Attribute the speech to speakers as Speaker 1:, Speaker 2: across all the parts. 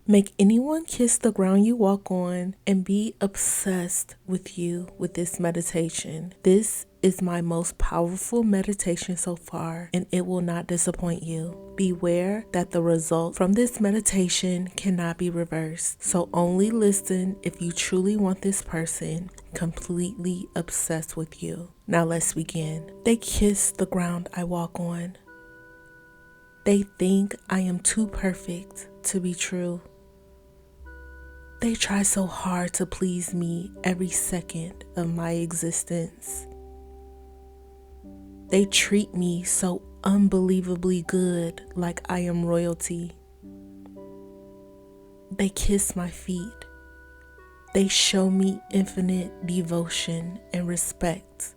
Speaker 1: Make anyone kiss the ground you walk on and be obsessed with you with this meditation. This is my most powerful meditation so far, and it will not disappoint you. Beware that the result from this meditation cannot be reversed, so only listen if you truly want this person completely obsessed with you. Now let's begin. They kiss the ground I walk on. They think I am too perfect to be true. They try so hard to please me every second of my existence. They treat me so unbelievably good, like I am royalty. They kiss my feet. They show me infinite devotion and respect.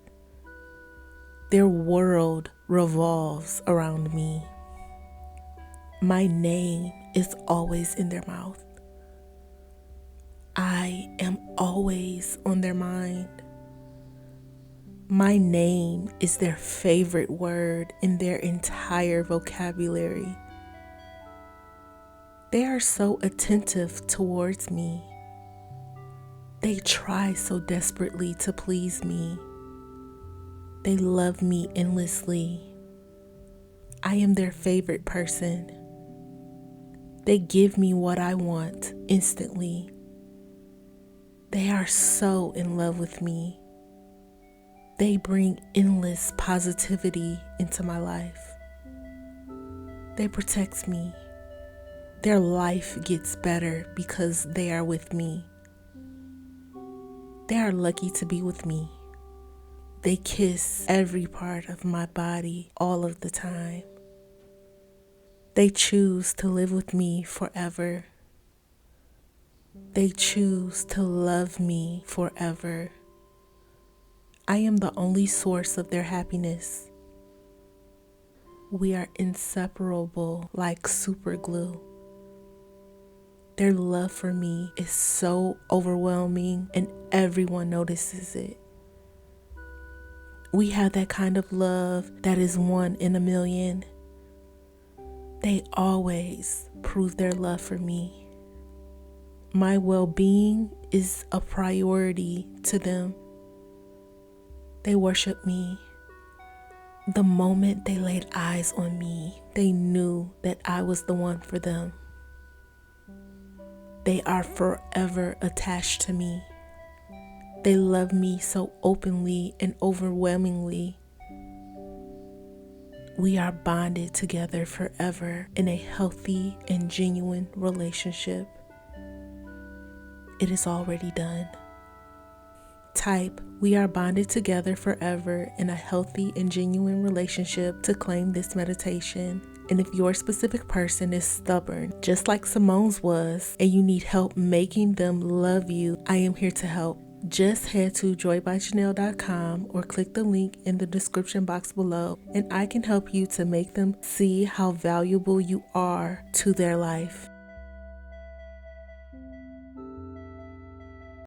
Speaker 1: Their world revolves around me. My name is always in their mouth. I am always on their mind. My name is their favorite word in their entire vocabulary. They are so attentive towards me. They try so desperately to please me. They love me endlessly. I am their favorite person. They give me what I want instantly. They are so in love with me. They bring endless positivity into my life. They protect me. Their life gets better because they are with me. They are lucky to be with me. They kiss every part of my body all of the time. They choose to live with me forever. They choose to love me forever. I am the only source of their happiness. We are inseparable like super glue. Their love for me is so overwhelming and everyone notices it. We have that kind of love that is 1 in a million. They always prove their love for me. My well-being is a priority to them. They worship me. The moment they laid eyes on me, they knew that I was the one for them. They are forever attached to me. They love me so openly and overwhelmingly. We are bonded together forever in a healthy and genuine relationship. It is already done. Type, we are bonded together forever in a healthy and genuine relationship to claim this meditation. And if your specific person is stubborn, just like Simone's was, and you need help making them love you, I am here to help. Just head to joybyjanell.com or click the link in the description box below, and I can help you to make them see how valuable you are to their life.